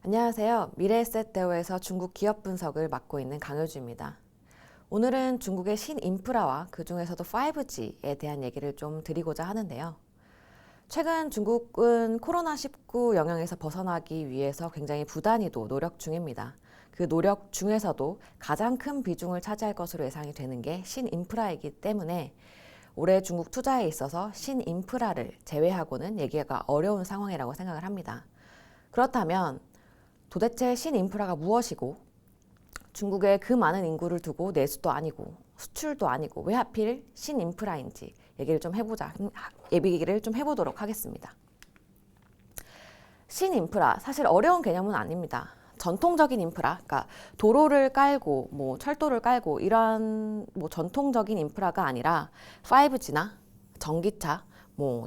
안녕하세요. 미래에셋대우에서 중국 기업 분석을 맡고 있는 강효주입니다. 오늘은 중국의 신인프라와 그 중에서도 5G에 대한 얘기를 좀 드리고자 하는데요. 최근 중국은 코로나19 영향에서 벗어나기 위해서 굉장히 부단히도 노력 중입니다. 그 노력 중에서도 가장 큰 비중을 차지할 것으로 예상이 되는 게 신인프라이기 때문에 올해 중국 투자에 있어서 신인프라를 제외하고는 얘기가 어려운 상황이라고 생각을 합니다. 그렇다면 도대체 신인프라가 무엇이고 중국의 그 많은 인구를 두고 내수도 아니고 수출도 아니고 왜 하필 신인프라인지 얘기를 좀 해보도록 하겠습니다. 신인프라, 사실 어려운 개념은 아닙니다. 전통적인 인프라, 그러니까 도로를 깔고 철도를 깔고 이런 전통적인 인프라가 아니라 5G나 전기차,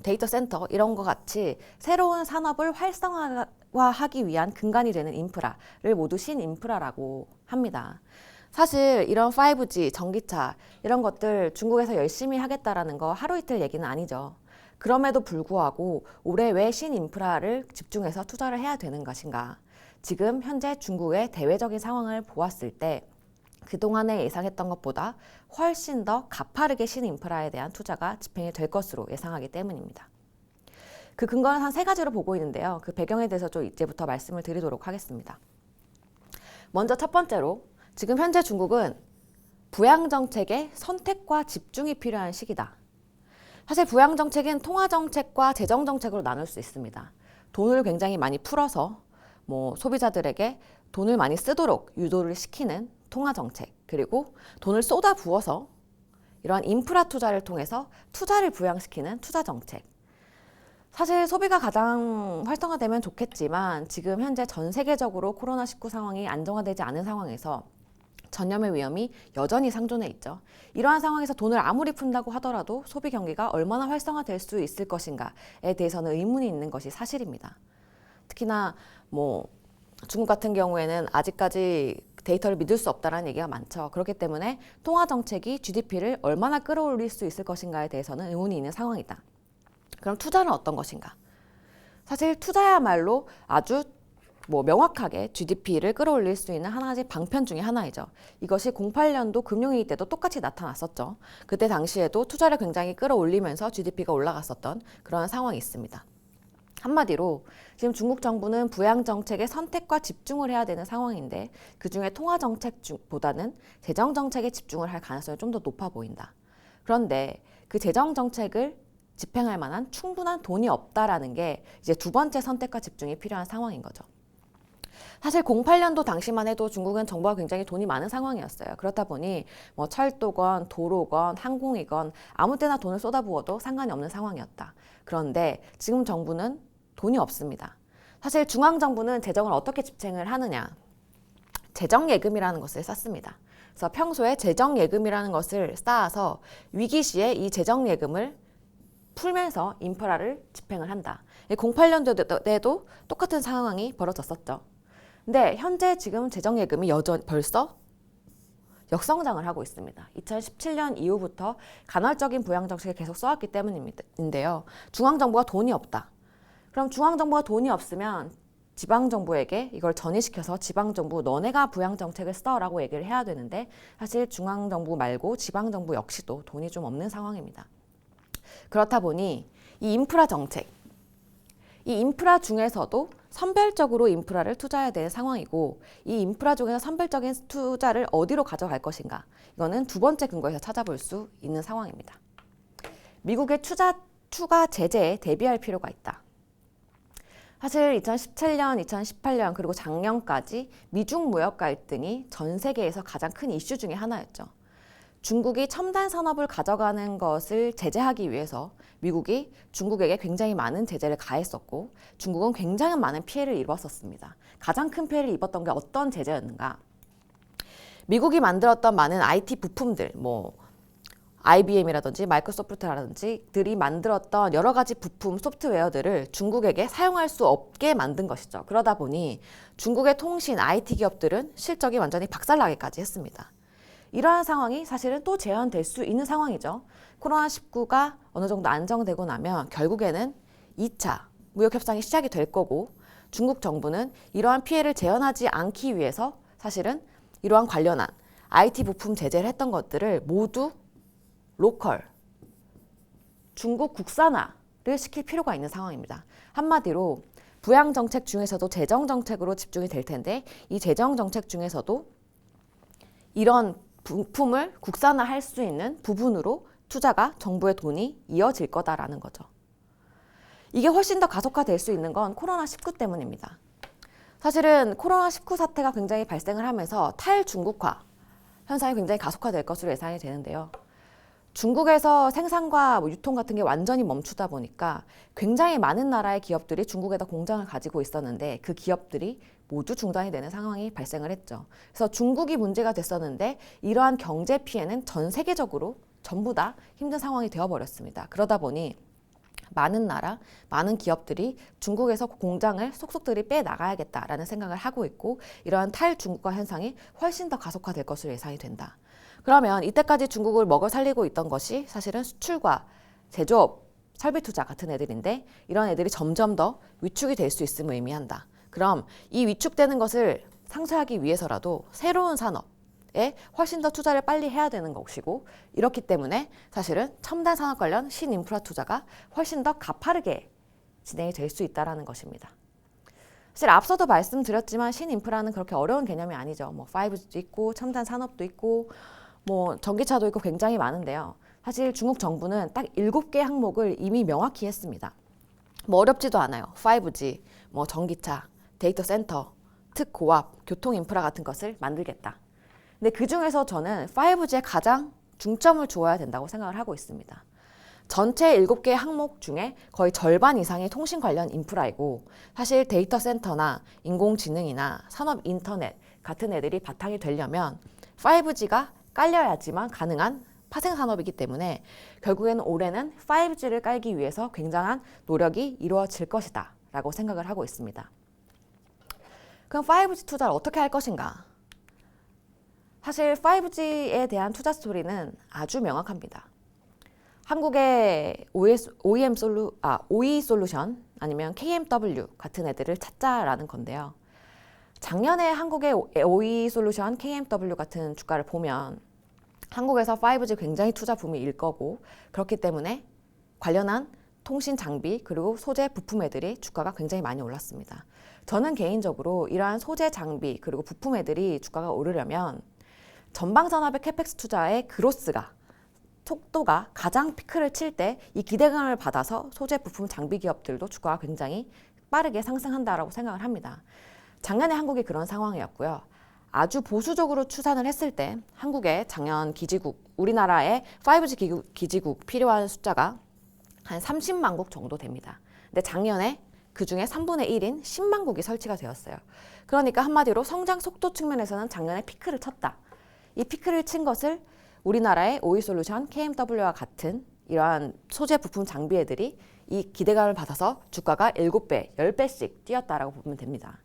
데이터 센터 이런 것 같이 새로운 산업을 활성화하기 위한 근간이 되는 인프라를 모두 신인프라라고 합니다. 사실 이런 5G, 전기차 이런 것들 중국에서 열심히 하겠다라는 거 하루 이틀 얘기는 아니죠. 그럼에도 불구하고 올해 왜 신인프라를 집중해서 투자를 해야 되는 것인가? 지금 현재 중국의 대외적인 상황을 보았을 때 그동안에 예상했던 것보다 훨씬 더 가파르게 신인프라에 대한 투자가 집행이 될 것으로 예상하기 때문입니다. 그 근거는 한 3가지로 보고 있는데요. 그 배경에 대해서 좀 이제부터 말씀을 드리도록 하겠습니다. 먼저 첫 번째로 지금 현재 중국은 부양정책의 선택과 집중이 필요한 시기다. 사실 부양정책은 통화정책과 재정정책으로 나눌 수 있습니다. 돈을 굉장히 많이 풀어서 소비자들에게 돈을 많이 쓰도록 유도를 시키는 통화정책, 그리고 돈을 쏟아 부어서 이러한 인프라 투자를 통해서 투자를 부양시키는 투자정책. 사실 소비가 가장 활성화되면 좋겠지만 지금 현재 전 세계적으로 코로나19 상황이 안정화되지 않은 상황에서 전염의 위험이 여전히 상존해 있죠. 이러한 상황에서 돈을 아무리 푼다고 하더라도 소비 경기가 얼마나 활성화될 수 있을 것인가에 대해서는 의문이 있는 것이 사실입니다. 특히나 중국 같은 경우에는 아직까지 데이터를 믿을 수 없다는 얘기가 많죠. 그렇기 때문에 통화 정책이 GDP를 얼마나 끌어올릴 수 있을 것인가에 대해서는 의문이 있는 상황이다. 그럼 투자는 어떤 것인가? 사실 투자야말로 아주 명확하게 GDP를 끌어올릴 수 있는 하나의 방편 중에 하나이죠. 이것이 08년도 금융위기 때도 똑같이 나타났었죠. 그때 당시에도 투자를 굉장히 끌어올리면서 GDP가 올라갔었던 그런 상황이 있습니다. 한마디로 지금 중국 정부는 부양정책의 선택과 집중을 해야 되는 상황인데 그중에 통화정책보다는 재정정책에 집중을 할 가능성이 좀 더 높아 보인다. 그런데 그 재정정책을 집행할 만한 충분한 돈이 없다라는 게 이제 두 번째 선택과 집중이 필요한 상황인 거죠. 사실 08년도 당시만 해도 중국은 정부가 굉장히 돈이 많은 상황이었어요. 그렇다 보니 철도건 도로건 항공이건 아무 때나 돈을 쏟아부어도 상관이 없는 상황이었다. 그런데 지금 정부는 돈이 없습니다. 사실 중앙정부는 재정을 어떻게 집행을 하느냐? 재정예금이라는 것을 쌓습니다. 그래서 평소에 재정예금이라는 것을 쌓아서 위기 시에 이 재정예금을 풀면서 인프라를 집행을 한다. 08년도에도 똑같은 상황이 벌어졌었죠. 근데 현재 지금 재정예금이 벌써 역성장을 하고 있습니다. 2017년 이후부터 간헐적인 부양정책을 계속 써왔기 때문인데요. 중앙정부가 돈이 없다. 그럼 중앙정부가 돈이 없으면 지방정부에게 이걸 전이시켜서 지방정부 너네가 부양정책을 써라고 얘기를 해야 되는데 사실 중앙정부 말고 지방정부 역시도 돈이 좀 없는 상황입니다. 그렇다 보니 이 인프라 정책, 이 인프라 중에서도 선별적으로 인프라를 투자해야 되는 상황이고 이 인프라 중에서 선별적인 투자를 어디로 가져갈 것인가 이거는 두 번째 근거에서 찾아볼 수 있는 상황입니다. 미국의 추가 제재에 대비할 필요가 있다. 사실 2017년, 2018년 그리고 작년까지 미중 무역 갈등이 전 세계에서 가장 큰 이슈 중에 하나였죠. 중국이 첨단 산업을 가져가는 것을 제재하기 위해서 미국이 중국에게 굉장히 많은 제재를 가했었고 중국은 굉장히 많은 피해를 입었었습니다. 가장 큰 피해를 입었던 게 어떤 제재였는가? 미국이 만들었던 많은 IT 부품들, IBM이라든지 마이크로소프트라든지 들이 만들었던 여러 가지 부품, 소프트웨어들을 중국에게 사용할 수 없게 만든 것이죠. 그러다 보니 중국의 통신, IT 기업들은 실적이 완전히 박살나기까지 했습니다. 이러한 상황이 사실은 또 재현될 수 있는 상황이죠. 코로나19가 어느 정도 안정되고 나면 결국에는 2차 무역 협상이 시작이 될 거고 중국 정부는 이러한 피해를 재현하지 않기 위해서 사실은 이러한 관련한 IT 부품 제재를 했던 것들을 모두 로컬, 중국 국산화를 시킬 필요가 있는 상황입니다. 한마디로 부양 정책 중에서도 재정 정책으로 집중이 될 텐데 이 재정 정책 중에서도 이런 부품을 국산화할 수 있는 부분으로 투자가 정부의 돈이 이어질 거다라는 거죠. 이게 훨씬 더 가속화될 수 있는 건 코로나19 때문입니다. 사실은 코로나19 사태가 굉장히 발생을 하면서 탈중국화 현상이 굉장히 가속화될 것으로 예상이 되는데요. 중국에서 생산과 유통 같은 게 완전히 멈추다 보니까 굉장히 많은 나라의 기업들이 중국에다 공장을 가지고 있었는데 그 기업들이 모두 중단이 되는 상황이 발생을 했죠. 그래서 중국이 문제가 됐었는데 이러한 경제 피해는 전 세계적으로 전부 다 힘든 상황이 되어버렸습니다. 그러다 보니 많은 나라, 많은 기업들이 중국에서 공장을 속속들이 빼나가야겠다라는 생각을 하고 있고 이러한 탈중국화 현상이 훨씬 더 가속화될 것으로 예상이 된다. 그러면 이때까지 중국을 먹여 살리고 있던 것이 사실은 수출과 제조업, 설비 투자 같은 애들인데 이런 애들이 점점 더 위축이 될 수 있음을 의미한다. 그럼 이 위축되는 것을 상쇄하기 위해서라도 새로운 산업에 훨씬 더 투자를 빨리 해야 되는 것이고 이렇기 때문에 사실은 첨단 산업 관련 신인프라 투자가 훨씬 더 가파르게 진행이 될 수 있다는 것입니다. 사실 앞서도 말씀드렸지만 신인프라는 그렇게 어려운 개념이 아니죠. 5G도 있고 첨단 산업도 있고 전기차도 있고 굉장히 많은데요. 사실 중국 정부는 딱 7개 항목을 이미 명확히 했습니다. 어렵지도 않아요. 5G, 전기차, 데이터 센터, 특고압, 교통 인프라 같은 것을 만들겠다. 근데 그 중에서 저는 5G에 가장 중점을 두어야 된다고 생각을 하고 있습니다. 전체 7개 항목 중에 거의 절반 이상이 통신 관련 인프라이고 사실 데이터 센터나 인공지능이나 산업 인터넷 같은 애들이 바탕이 되려면 5G가 깔려야지만 가능한 파생산업이기 때문에 결국에는 올해는 5G를 깔기 위해서 굉장한 노력이 이루어질 것이다 라고 생각을 하고 있습니다. 그럼 5G 투자를 어떻게 할 것인가? 사실 5G에 대한 투자 스토리는 아주 명확합니다. 한국의 OE 솔루션 아니면 KMW 같은 애들을 찾자라는 건데요. 작년에 한국의 OE 솔루션 KMW 같은 주가를 보면 한국에서 5G 굉장히 투자 붐이 일 거고 그렇기 때문에 관련한 통신 장비 그리고 소재 부품 애들이 주가가 굉장히 많이 올랐습니다. 저는 개인적으로 이러한 소재 장비 그리고 부품 애들이 주가가 오르려면 전방산업의 캐펙스 투자의 그로스가 속도가 가장 피크를 칠 때 이 기대감을 받아서 소재 부품 장비 기업들도 주가가 굉장히 빠르게 상승한다라고 생각을 합니다. 작년에 한국이 그런 상황이었고요. 아주 보수적으로 추산을 했을 때 한국의 작년 기지국, 우리나라의 5G 기지국 필요한 숫자가 한 30만 국 정도 됩니다. 근데 작년에 그중에 3분의 1인 10만 국이 설치가 되었어요. 그러니까 한마디로 성장 속도 측면에서는 작년에 피크를 쳤다. 이 피크를 친 것을 우리나라의 OE솔루션, KMW와 같은 이러한 소재 부품 장비 애들이 이 기대감을 받아서 주가가 7배, 10배씩 뛰었다라고 보면 됩니다.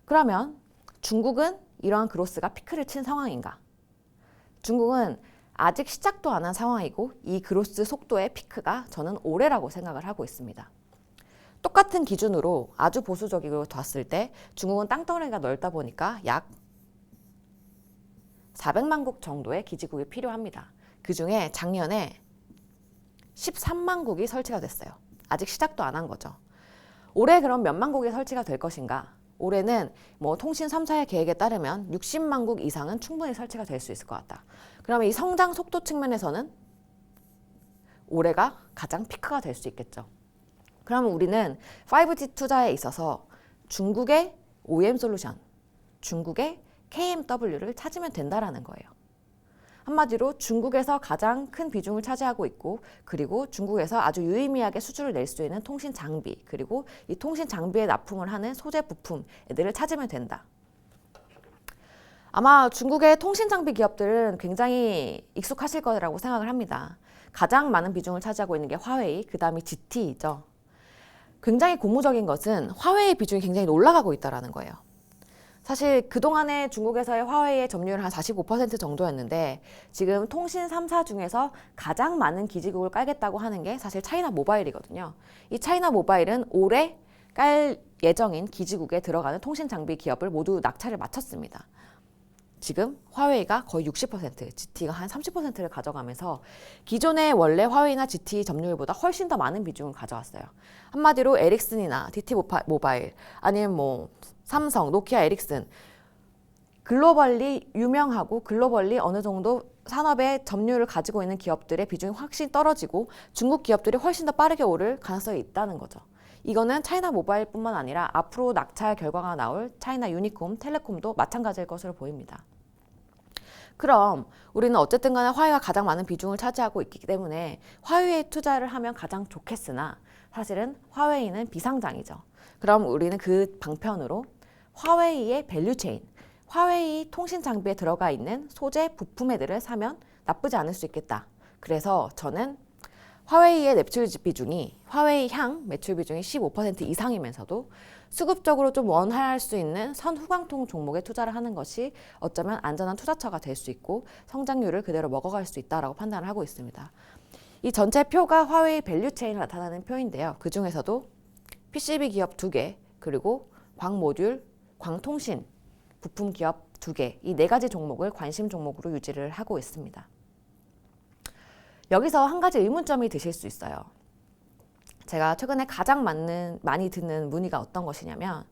그러면 중국은 이러한 그로스가 피크를 친 상황인가? 중국은 아직 시작도 안 한 상황이고 이 그로스 속도의 피크가 저는 올해라고 생각을 하고 있습니다. 똑같은 기준으로 아주 보수적으로 봤을 때 중국은 땅덩어리가 넓다 보니까 약 400만 국 정도의 기지국이 필요합니다. 그중에 작년에 13만 국이 설치가 됐어요. 아직 시작도 안 한 거죠. 올해 그럼 몇만 국이 설치가 될 것인가? 올해는 통신 3사의 계획에 따르면 60만 국 이상은 충분히 설치가 될 수 있을 것 같다. 그러면 이 성장 속도 측면에서는 올해가 가장 피크가 될 수 있겠죠. 그러면 우리는 5G 투자에 있어서 중국의 OEM 솔루션, 중국의 KMW를 찾으면 된다라는 거예요. 한마디로 중국에서 가장 큰 비중을 차지하고 있고 그리고 중국에서 아주 유의미하게 수주를 낼 수 있는 통신 장비 그리고 이 통신 장비에 납품을 하는 소재 부품 애들을 찾으면 된다. 아마 중국의 통신 장비 기업들은 굉장히 익숙하실 거라고 생각을 합니다. 가장 많은 비중을 차지하고 있는 게 화웨이, 그 다음이 GT이죠. 굉장히 고무적인 것은 화웨이의 비중이 굉장히 올라가고 있다는 거예요. 사실 그동안에 중국에서의 화웨이의 점유율 한 45% 정도였는데 지금 통신 3사 중에서 가장 많은 기지국을 깔겠다고 하는 게 사실 차이나 모바일이거든요. 이 차이나 모바일은 올해 깔 예정인 기지국에 들어가는 통신 장비 기업을 모두 낙찰을 마쳤습니다. 지금 화웨이가 거의 60%, GT가 한 30%를 가져가면서 기존의 원래 화웨이나 GT 점유율보다 훨씬 더 많은 비중을 가져왔어요. 한마디로 에릭슨이나 DT 모바일 아니면 뭐 삼성, 노키아, 에릭슨 글로벌리 유명하고 글로벌리 어느 정도 산업의 점유율을 가지고 있는 기업들의 비중이 확실히 떨어지고 중국 기업들이 훨씬 더 빠르게 오를 가능성이 있다는 거죠. 이거는 차이나 모바일뿐만 아니라 앞으로 낙찰 결과가 나올 차이나 유니콤, 텔레콤도 마찬가지일 것으로 보입니다. 그럼 우리는 어쨌든 간에 화웨이가 가장 많은 비중을 차지하고 있기 때문에 화웨이에 투자를 하면 가장 좋겠으나 사실은 화웨이는 비상장이죠. 그럼 우리는 그 방편으로 화웨이의 밸류체인, 화웨이 통신 장비에 들어가 있는 소재 부품애들을 사면 나쁘지 않을 수 있겠다. 그래서 저는 화웨이의 매출 비중이 화웨이 향 매출 비중이 15% 이상이면서도 수급적으로 좀 원활할 수 있는 선후광통 종목에 투자를 하는 것이 어쩌면 안전한 투자처가 될 수 있고 성장률을 그대로 먹어갈 수 있다라고 판단을 하고 있습니다. 이 전체 표가 화웨이 밸류체인을 나타내는 표인데요. 그 중에서도 PCB 기업 2개 그리고 광모듈, 광통신 부품 기업 2개 이 4가지 종목을 관심 종목으로 유지를 하고 있습니다. 여기서 한 가지 의문점이 드실 수 있어요. 제가 최근에 가장 많이 듣는 문의가 어떤 것이냐면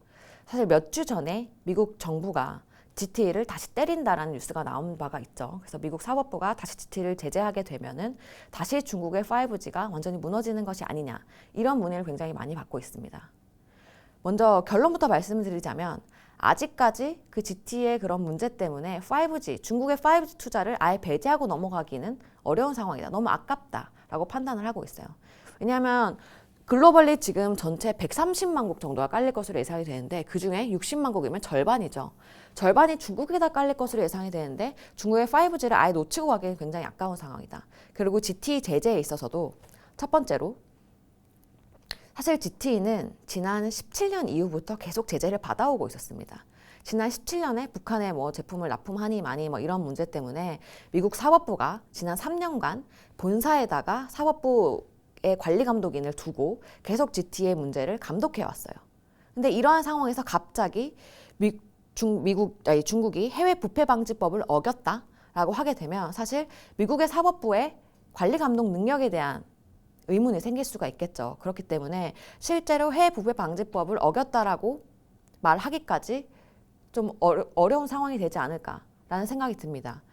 사실 몇 주 전에 미국 정부가 GT를 다시 때린다라는 뉴스가 나온 바가 있죠. 그래서 미국 사법부가 다시 GT를 제재하게 되면은 다시 중국의 5G가 완전히 무너지는 것이 아니냐 이런 문의를 굉장히 많이 받고 있습니다. 먼저 결론부터 말씀드리자면 아직까지 그 GT의 그런 문제 때문에 5G, 중국의 5G 투자를 아예 배제하고 넘어가기는 어려운 상황이다. 너무 아깝다라고 판단을 하고 있어요. 왜냐하면 글로벌리 지금 전체 130만 곡 정도가 깔릴 것으로 예상이 되는데 그중에 60만 곡이면 절반이죠. 절반이 중국에다 깔릴 것으로 예상이 되는데 중국의 5G를 아예 놓치고 가기는 굉장히 아까운 상황이다. 그리고 GT 제재에 있어서도 첫 번째로 사실 GT는 지난 17년 이후부터 계속 제재를 받아오고 있었습니다. 지난 17년에 북한에 뭐 제품을 납품하니 마니 뭐 이런 문제 때문에 미국 사법부가 지난 3년간 본사에다가 사법부의 관리 감독인을 두고 계속 GT의 문제를 감독해 왔어요. 근데 이러한 상황에서 갑자기 중국이 해외 부패 방지법을 어겼다라고 하게 되면 사실 미국의 사법부의 관리 감독 능력에 대한 의문이 생길 수가 있겠죠. 그렇기 때문에 실제로 해외 부패 방지법을 어겼다라고 말하기까지 좀 어려운 상황이 되지 않을까라는 생각이 듭니다.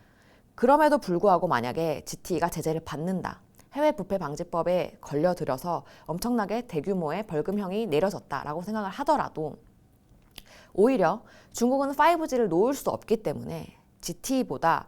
그럼에도 불구하고 만약에 GT가 제재를 받는다. 해외 부패 방지법에 걸려들어서 엄청나게 대규모의 벌금형이 내려졌다라고 생각을 하더라도 오히려 중국은 5G를 놓을 수 없기 때문에 GT보다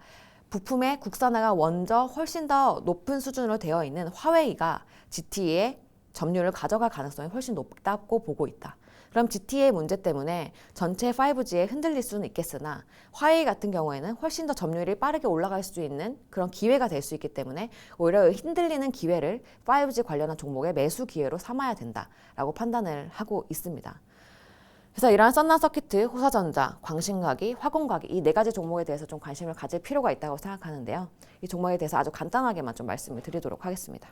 부품의 국산화가 먼저 훨씬 더 높은 수준으로 되어 있는 화웨이가 GT의 점유율을 가져갈 가능성이 훨씬 높다고 보고 있다. 그럼 GT의 문제 때문에 전체 5G에 흔들릴 수는 있겠으나 화웨이 같은 경우에는 훨씬 더 점유율이 빠르게 올라갈 수 있는 그런 기회가 될 수 있기 때문에 오히려 흔들리는 기회를 5G 관련한 종목의 매수 기회로 삼아야 된다라고 판단을 하고 있습니다. 그래서 이러한 썬난서키트, 호사전자, 광신가기, 화공가기 이 4가지 종목에 대해서 좀 관심을 가질 필요가 있다고 생각하는데요. 이 종목에 대해서 아주 간단하게만 좀 말씀을 드리도록 하겠습니다.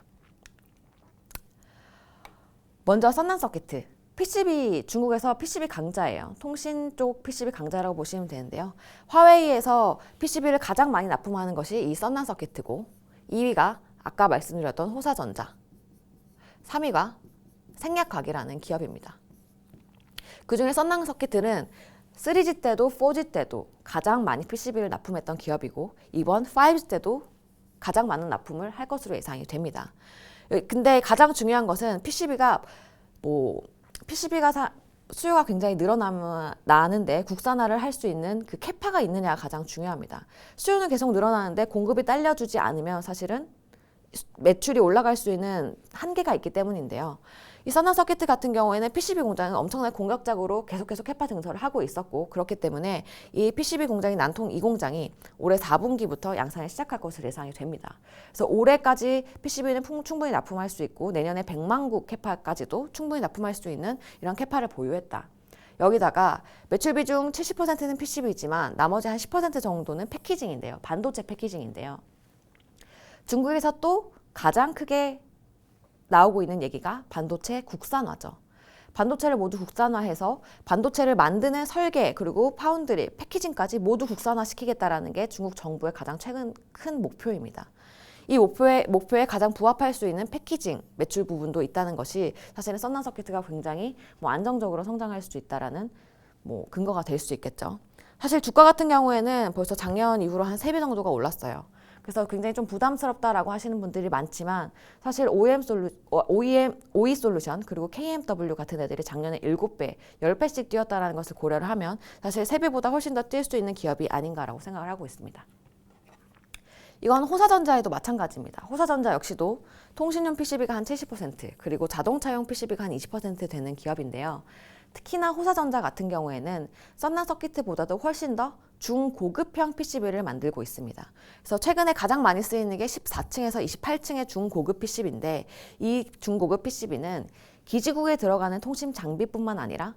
먼저 썬난서키트, PCB, 중국에서 PCB 강자예요. 통신 쪽 PCB 강자라고 보시면 되는데요. 화웨이에서 PCB를 가장 많이 납품하는 것이 이 썬난서키트고 2위가 아까 말씀드렸던 호사전자, 3위가 생략각이라는 기업입니다. 그중에 썬난서키트는 3G 때도 4G 때도 가장 많이 PCB를 납품했던 기업이고 이번 5G 때도 가장 많은 납품을 할 것으로 예상이 됩니다. 근데 가장 중요한 것은 PCB가 수요가 굉장히 늘어나는데 국산화를 할 수 있는 그 캐파가 있느냐가 가장 중요합니다. 수요는 계속 늘어나는데 공급이 딸려주지 않으면 사실은 매출이 올라갈 수 있는 한계가 있기 때문인데요. 이 썬난서키트 같은 경우에는 PCB 공장은 엄청나게 공격적으로 계속해서 캐파 증설을 하고 있었고 그렇기 때문에 이 PCB 공장인 난통 2공장이 올해 4분기부터 양산을 시작할 것으로 예상이 됩니다. 그래서 올해까지 PCB는 충분히 납품할 수 있고 내년에 100만 국 캐파까지도 충분히 납품할 수 있는 이런 캐파를 보유했다. 여기다가 매출 비중 70%는 PCB이지만 나머지 한 10% 정도는 패키징인데요. 반도체 패키징인데요. 중국에서 또 가장 크게 나오고 있는 얘기가 반도체 국산화죠. 반도체를 모두 국산화해서 반도체를 만드는 설계 그리고 파운드리, 패키징까지 모두 국산화시키겠다라는 게 중국 정부의 가장 최근 큰 목표입니다. 이 목표에 가장 부합할 수 있는 패키징 매출 부분도 있다는 것이 사실은 썬난서키트가 굉장히 안정적으로 성장할 수 있다라는 근거가 될 수 있겠죠. 사실 주가 같은 경우에는 벌써 작년 이후로 한 3배 정도가 올랐어요. 그래서 굉장히 좀 부담스럽다라고 하시는 분들이 많지만 사실 OE 솔루션 그리고 KMW 같은 애들이 작년에 7배, 10배씩 뛰었다는 것을 고려를 하면 사실 3배보다 훨씬 더 뛸 수 있는 기업이 아닌가라고 생각을 하고 있습니다. 이건 호사전자에도 마찬가지입니다. 호사전자 역시도 통신용 PCB가 한 70% 그리고 자동차용 PCB가 한 20% 되는 기업인데요. 특히나 호사전자 같은 경우에는 썬난서키트보다도 훨씬 더 중고급형 PCB를 만들고 있습니다. 그래서 최근에 가장 많이 쓰이는 게 14층에서 28층의 중고급 PCB인데 이 중고급 PCB는 기지국에 들어가는 통신 장비뿐만 아니라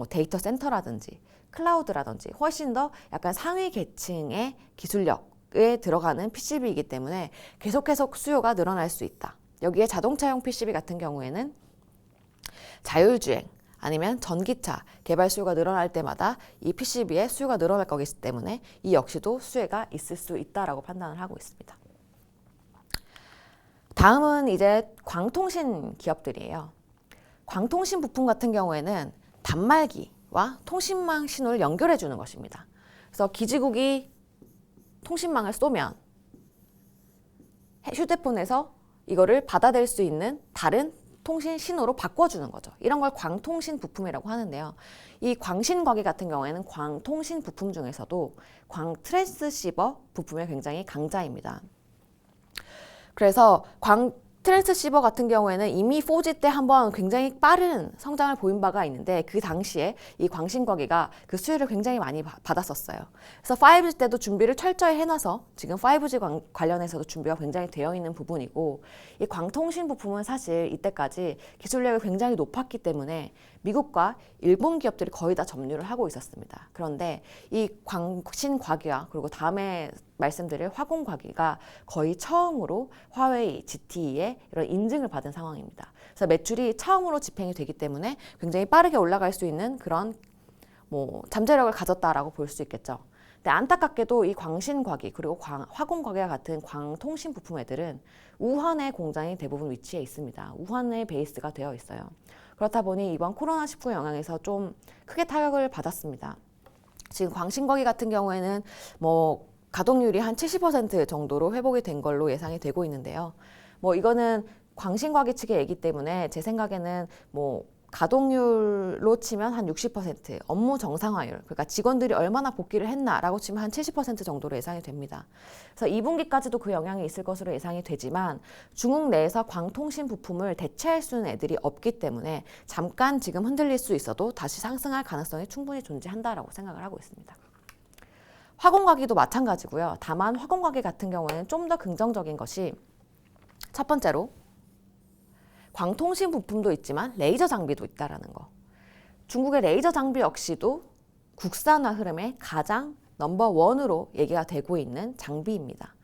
데이터 센터라든지 클라우드라든지 훨씬 더 약간 상위 계층의 기술력에 들어가는 PCB이기 때문에 계속 수요가 늘어날 수 있다. 여기에 자동차용 PCB 같은 경우에는 자율주행 아니면 전기차 개발 수요가 늘어날 때마다 이 PCB의 수요가 늘어날 거기 때문에 이 역시도 수혜가 있을 수 있다라고 판단을 하고 있습니다. 다음은 이제 광통신 기업들이에요. 광통신 부품 같은 경우에는 단말기와 통신망 신호를 연결해 주는 것입니다. 그래서 기지국이 통신망을 쏘면 휴대폰에서 이거를 받아들일 수 있는 다른 통신 신호로 바꿔주는 거죠. 이런 걸 광통신 부품이라고 하는데요. 이 광신과기 같은 경우에는 광통신 부품 중에서도 광 트랜스시버 부품이 굉장히 강자입니다. 그래서 광 트랜스시버 같은 경우에는 이미 4G 때 한번 굉장히 빠른 성장을 보인 바가 있는데 그 당시에 이 광신과기가 그 수혜를 굉장히 많이 받았었어요. 그래서 5G 때도 준비를 철저히 해놔서 지금 5G 관련해서도 준비가 굉장히 되어 있는 부분이고 이 광통신 부품은 사실 이때까지 기술력이 굉장히 높았기 때문에 미국과 일본 기업들이 거의 다 점유를 하고 있었습니다. 그런데 이 광신과기와 그리고 다음에 말씀드릴 화공과기가 거의 처음으로 화웨이, GTE의 이런 인증을 받은 상황입니다. 그래서 매출이 처음으로 집행이 되기 때문에 굉장히 빠르게 올라갈 수 있는 그런 잠재력을 가졌다라고 볼 수 있겠죠. 근데 안타깝게도 이 광신과기 그리고 화공과기와 같은 광통신 부품 애들은 우한의 공장이 대부분 위치해 있습니다. 우한의 베이스가 되어 있어요. 그렇다 보니 이번 코로나19 영향에서 좀 크게 타격을 받았습니다. 지금 광신과기 같은 경우에는 가동률이 한 70% 정도로 회복이 된 걸로 예상이 되고 있는데요. 이거는 광신과기 측의 얘기 때문에 제 생각에는 가동률로 치면 한 60%, 업무 정상화율, 그러니까 직원들이 얼마나 복귀를 했나라고 치면 한 70% 정도로 예상이 됩니다. 그래서 2분기까지도 그 영향이 있을 것으로 예상이 되지만 중국 내에서 광통신 부품을 대체할 수 있는 애들이 없기 때문에 잠깐 지금 흔들릴 수 있어도 다시 상승할 가능성이 충분히 존재한다라고 생각을 하고 있습니다. 화공과기도 마찬가지고요. 다만 화공과기 같은 경우에는 좀 더 긍정적인 것이 첫 번째로 광통신 부품도 있지만 레이저 장비도 있다라는 거. 중국의 레이저 장비 역시도 국산화 흐름의 가장 넘버원으로 얘기가 되고 있는 장비입니다.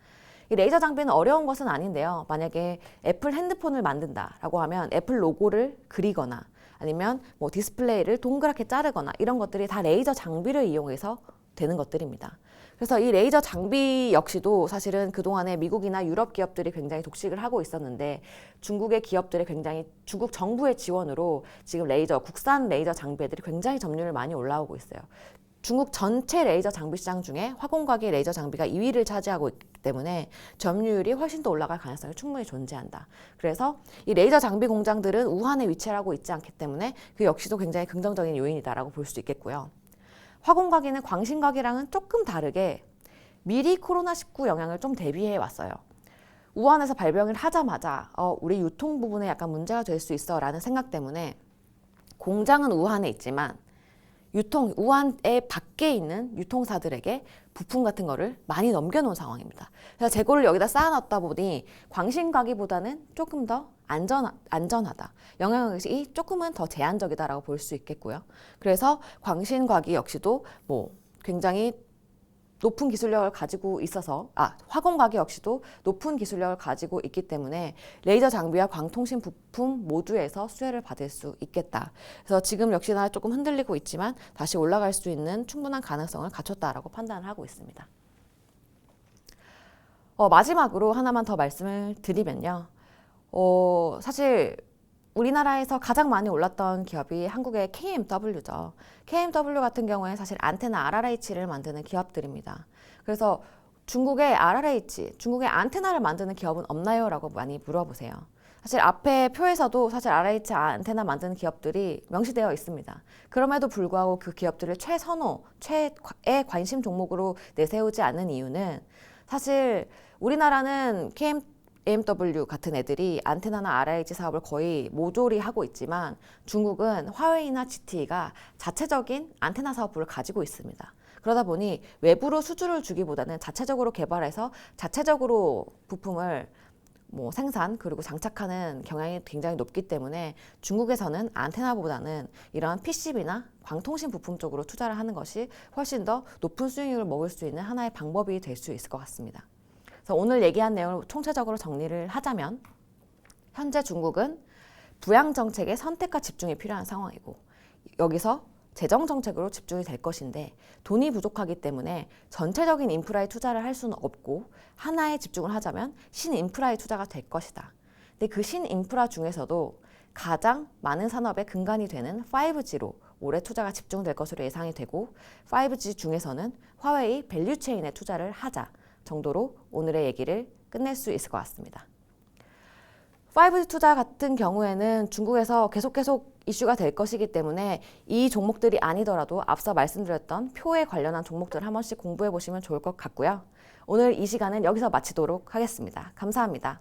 이 레이저 장비는 어려운 것은 아닌데요. 만약에 애플 핸드폰을 만든다라고 하면 애플 로고를 그리거나 아니면 디스플레이를 동그랗게 자르거나 이런 것들이 다 레이저 장비를 이용해서 되는 것들입니다. 그래서 이 레이저 장비 역시도 사실은 그동안에 미국이나 유럽 기업들이 굉장히 독식을 하고 있었는데 중국의 기업들이 굉장히 중국 정부의 지원으로 지금 국산 레이저 장비들이 굉장히 점유율 많이 올라오고 있어요. 중국 전체 레이저 장비 시장 중에 화공과기 레이저 장비가 2위를 차지하고 있기 때문에 점유율이 훨씬 더 올라갈 가능성이 충분히 존재한다. 그래서 이 레이저 장비 공장들은 우한에 위치하고 있지 않기 때문에 그 역시도 굉장히 긍정적인 요인이다라고 볼 수 있겠고요. 화공과기는 광신과기랑은 조금 다르게 미리 코로나19 영향을 좀 대비해 왔어요. 우한에서 발병을 하자마자 우리 유통 부분에 약간 문제가 될 수 있어 라는 생각 때문에 공장은 우한에 있지만 우한의 밖에 있는 유통사들에게 부품 같은 거를 많이 넘겨놓은 상황입니다. 그래서 재고를 여기다 쌓아놨다 보니 광신과기보다는 조금 더 안전하다. 영향이 조금은 더 제한적이다라고 볼 수 있겠고요. 그래서 광신과기 역시도 굉장히 높은 기술력을 가지고 있어서 화공가게 역시도 높은 기술력을 가지고 있기 때문에 레이저 장비와 광통신 부품 모두에서 수혜를 받을 수 있겠다. 그래서 지금 역시나 조금 흔들리고 있지만 다시 올라갈 수 있는 충분한 가능성을 갖췄다라고 판단을 하고 있습니다. 마지막으로 하나만 더 말씀을 드리면요. 사실 우리나라에서 가장 많이 올랐던 기업이 한국의 KMW죠. KMW 같은 경우에 사실 안테나 RRH를 만드는 기업들입니다. 그래서 중국의 RRH, 중국의 안테나를 만드는 기업은 없나요? 라고 많이 물어보세요. 사실 앞에 표에서도 사실 RRH 안테나 만드는 기업들이 명시되어 있습니다. 그럼에도 불구하고 그 기업들을 최애 관심 종목으로 내세우지 않는 이유는 사실 우리나라는 AMW 같은 애들이 안테나나 RRH 사업을 거의 모조리 하고 있지만 중국은 화웨이나 ZTE가 자체적인 안테나 사업부를 가지고 있습니다. 그러다 보니 외부로 수주를 주기보다는 자체적으로 개발해서 자체적으로 부품을 생산 그리고 장착하는 경향이 굉장히 높기 때문에 중국에서는 안테나보다는 이런 PCB나 광통신 부품 쪽으로 투자를 하는 것이 훨씬 더 높은 수익률을 먹을 수 있는 하나의 방법이 될 수 있을 것 같습니다. 그래서 오늘 얘기한 내용을 총체적으로 정리를 하자면 현재 중국은 부양 정책의 선택과 집중이 필요한 상황이고 여기서 재정 정책으로 집중이 될 것인데 돈이 부족하기 때문에 전체적인 인프라에 투자를 할 수는 없고 하나에 집중을 하자면 신인프라에 투자가 될 것이다. 근데 그 신인프라 중에서도 가장 많은 산업의 근간이 되는 5G로 올해 투자가 집중될 것으로 예상이 되고 5G 중에서는 화웨이 밸류체인에 투자를 하자 정도로 오늘의 얘기를 끝낼 수 있을 것 같습니다. 5G 투자 같은 경우에는 중국에서 계속 이슈가 될 것이기 때문에 이 종목들이 아니더라도 앞서 말씀드렸던 표에 관련한 종목들을 한 번씩 공부해 보시면 좋을 것 같고요. 오늘 이 시간은 여기서 마치도록 하겠습니다. 감사합니다.